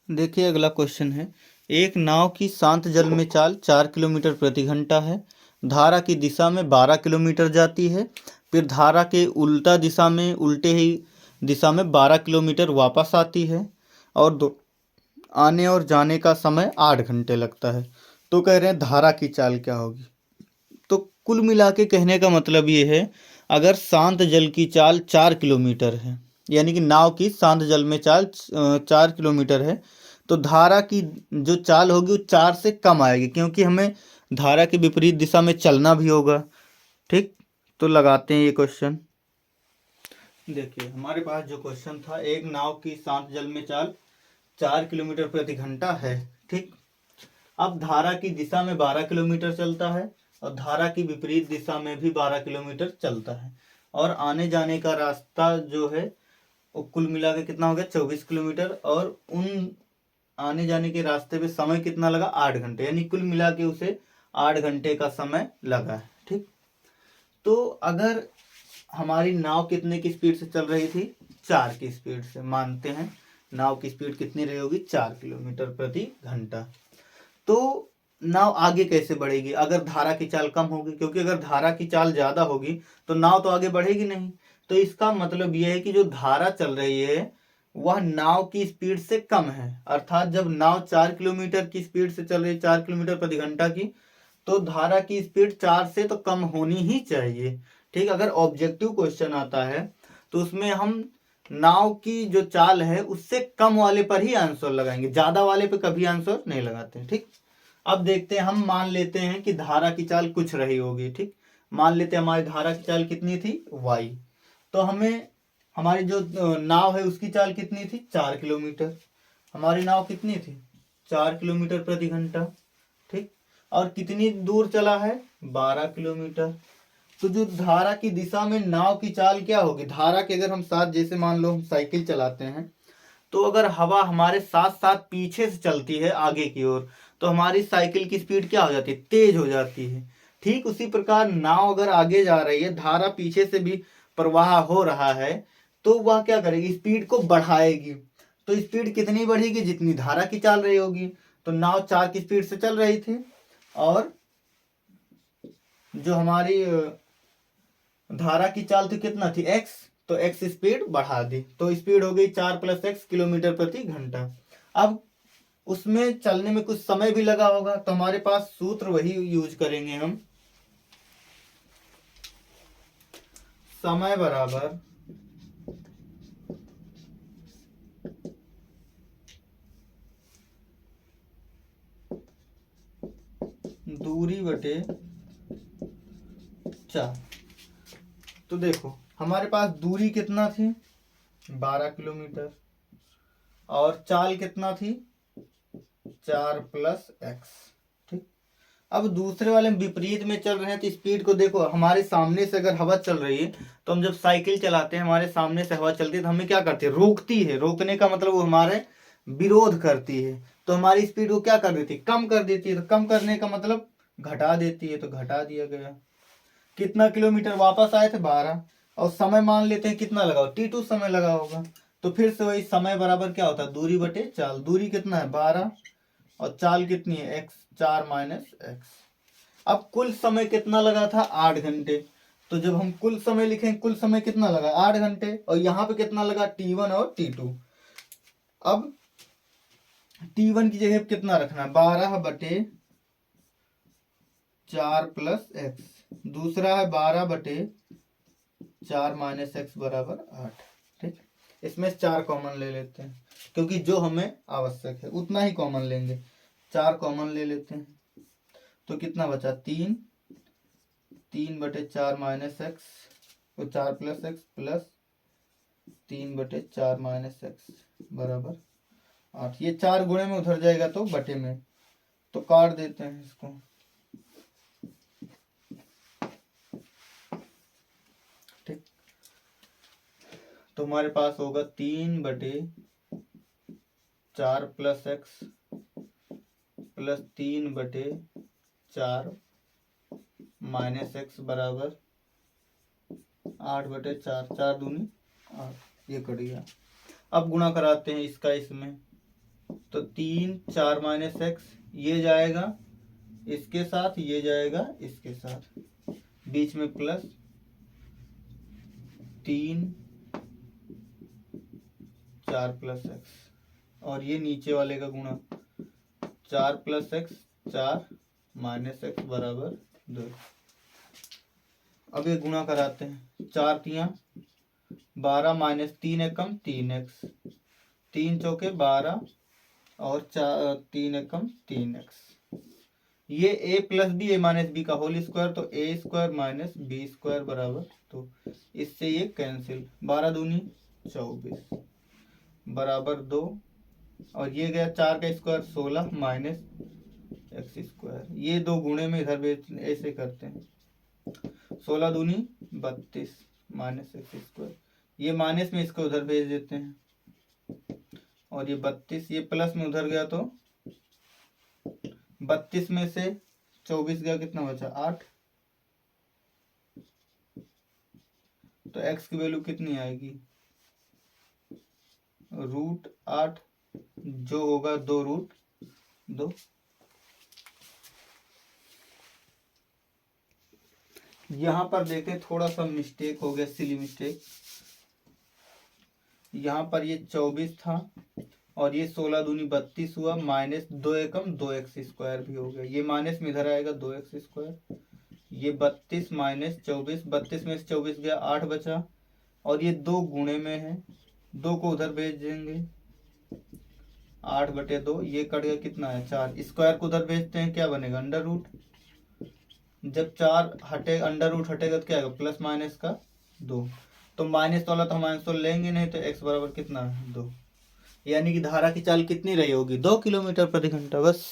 देखिए अगला क्वेश्चन है, एक नाव की शांत जल में चाल 4 किलोमीटर प्रति घंटा है। धारा की दिशा में 12 किलोमीटर जाती है, फिर धारा के उल्टे ही दिशा में 12 किलोमीटर वापस आती है, और आने और जाने का समय 8 घंटे लगता है। तो कह रहे हैं धारा की चाल क्या होगी। तो कुल मिला के कहने का मतलब ये है, अगर शांत जल की चाल 4 किलोमीटर है, यानी कि नाव की शांत जल में चाल 4 किलोमीटर है, तो धारा की जो चाल होगी वो 4 से कम आएगी, क्योंकि हमें धारा के विपरीत दिशा में चलना भी होगा। ठीक, तो लगाते हैं ये क्वेश्चन। देखिए हमारे पास जो क्वेश्चन था, एक नाव की शांत जल में चाल 4 किलोमीटर प्रति घंटा है। ठीक, अब धारा की दिशा में 12 किलोमीटर चलता है, और धारा की विपरीत दिशा में भी 12 किलोमीटर चलता है, और आने जाने का रास्ता जो है वो कुल मिला के कितना हो गया, 24 किलोमीटर, और उन आने जाने के रास्ते पे समय कितना लगा, 8 घंटे, यानी कुल मिला के उसे 8 घंटे का समय लगा है। ठीक, तो अगर हमारी नाव कितने की स्पीड से चल रही थी, 4 की स्पीड से, मानते हैं नाव की स्पीड कितनी रही होगी, 4 किलोमीटर प्रति घंटा। तो नाव आगे कैसे बढ़ेगी अगर धारा की चाल कम होगी, क्योंकि अगर धारा की चाल ज्यादा होगी तो नाव तो आगे बढ़ेगी नहीं। तो इसका मतलब यह है कि जो धारा चल रही है वह नाव की स्पीड से कम है, अर्थात जब नाव 4 किलोमीटर की स्पीड से चल रही है, 4 किलोमीटर प्रति घंटा की, तो धारा की स्पीड 4 से तो कम होनी ही चाहिए। ठीक, अगर ऑब्जेक्टिव क्वेश्चन आता है तो उसमें हम नाव की जो चाल है उससे कम वाले पर ही आंसर लगाएंगे, ज्यादा वाले पे कभी आंसर नहीं लगाते। ठीक, अब देखते हैं, हम मान लेते हैं कि धारा की चाल कुछ रही होगी। ठीक, मान लेते हैं हमारी धारा की चाल कितनी थी, y, तो हमें हमारी जो नाव है उसकी चाल कितनी थी, 4 किलोमीटर। हमारी नाव कितनी थी, 4 किलोमीटर प्रति घंटा। ठीक, और कितनी दूर चला है, 12 किलोमीटर। तो जो धारा की दिशा में नाव की चाल क्या होगी, धारा के अगर हम साथ, जैसे मान लो हम साइकिल चलाते हैं, तो अगर हवा हमारे साथ साथ पीछे से चलती है आगे की ओर, तो हमारी साइकिल की स्पीड क्या हो जाती है, तेज हो जाती है। ठीक उसी प्रकार नाव अगर आगे जा रही है, धारा पीछे से भी प्रवाह हो रहा है, तो वह क्या करेगी, स्पीड को बढ़ाएगी। तो स्पीड कितनी बढ़ेगी, जितनी धारा की चाल रही होगी। तो नाव 4 की स्पीड से चल रही थी, और जो हमारी धारा की चाल थी कितना थी, x, तो x स्पीड बढ़ा दी, तो स्पीड हो गई 4 + x किलोमीटर प्रति घंटा। अब उसमें चलने में कुछ समय भी लगा होगा, तो हमारे पास सूत्र वही यूज करेंगे हम, समय बराबर दूरी बटे 4। तो देखो हमारे पास दूरी कितना थी, 12 किलोमीटर, और चाल कितना थी, 4 + x। ठीक, अब दूसरे वाले में विपरीत में चल रहे हैं, तो स्पीड को देखो, हमारे सामने से अगर हवा चल रही है, तो हम जब साइकिल चलाते हैं हमारे सामने से हवा चलती है तो हमें क्या करती है, रोकती है। रोकने का मतलब वो हमारे विरोध करती है, तो हमारी स्पीड को क्या कर देती है, कम कर देती है। तो कम करने का मतलब घटा देती है, तो घटा दिया गया। कितना किलोमीटर वापस आए थे, 12, और समय मान लेते हैं कितना लगा, t2 समय लगा होगा। तो फिर से वही समय बराबर क्या होता है, दूरी बटे चाल। दूरी कितना है, 12, और चाल कितनी है, x, 4 - x। अब कुल समय कितना लगा था, 8 घंटे। तो जब हम कुल समय लिखें, कुल समय कितना लगा, 8 घंटे, और यहाँ पे कितना लगा, t1 और t2। अब t1 की जगह कितना रखना है, 12 बटे 4 + x, दूसरा है 12 बटे 4 - x बराबर 8। ठीक, इसमें 4 कॉमन ले लेते हैं, क्योंकि जो हमें आवश्यक है उतना ही कॉमन लेंगे। 4 कॉमन ले लेते हैं, तो कितना बचा, 3, 3 बटे 4 - x, तो 4 + x प्लस 3 बटे 4 - x बराबर 8। ये 4 गुणे में उधर जाएगा तो बटे में, तो काट देते हैं इसको। ठीक, तो हमारे पास होगा 3 बटे 4 + x प्लस 3 बटे 4 - x बराबर 8 बटे 4, 4 दूनी 8, ये कट गया। अब गुणा कराते हैं इसका इसमें, तो 3 4 माइनस एक्स, ये जाएगा इसके साथ, ये जाएगा इसके साथ, बीच में प्लस 3 4 प्लस एक्स, और ये नीचे वाले का गुणा 4 प्लस एक्स 4 माइनस एक्स बराबर 2। अब ये गुणा कराते हैं, 4 तियां 12 माइनस 3 एकम 3 एक्स, 3 चौके 12 और 3 एकम 3 एक्स। ये a plus b a minus b का होल स्क्वायर, तो a square minus b square बराबर, तो इससे ये कैंसिल, 12 दूनी 24 बराबर 2, और ये गया 4 का स्क्वायर 16 माइनस एक्स स्क्वायर, ये दो गुणे में इधर ऐसे करते हैं, 16 दूनी 32 माइनस एक्स स्क्वायर, ये माइनस में इसको उधर भेज देते हैं, और ये 32 ये प्लस में उधर गया, तो 32 में से 24 गया, कितना बचा 8, तो x की वैल्यू कितनी आएगी √8, जो होगा 2√2। यहाँ पर देखें थोड़ा सा मिस्टेक हो गया, सिली मिस्टेक। यहाँ पर ये 24 था और ये 16 दूनी 32 हुआ, माइनस 2 एकम 2x स्क्वायर भी हो गया, ये माइनस में इधर आएगा 2x स्क्वायर, ये 32 माइनस 24, 32 में से 24 गया 8 बचा, और ये दो गुणे में है, 2 को उधर भेज देंगे, 8/2, ये कट गया, कितना है 4, स्क्वायर को उधर भेजते हैं, क्या बनेगा अंडर रूट, जब 4 हटे अंडर रूट हटेगा तो क्या आएगा प्लस माइनस का 2, तो माइनस वाला तो हम माइनस तो लेंगे नहीं, तो x बराबर कितना है 2, यानी कि धारा की चाल कितनी रही होगी 2 किलोमीटर प्रति घंटा। बस।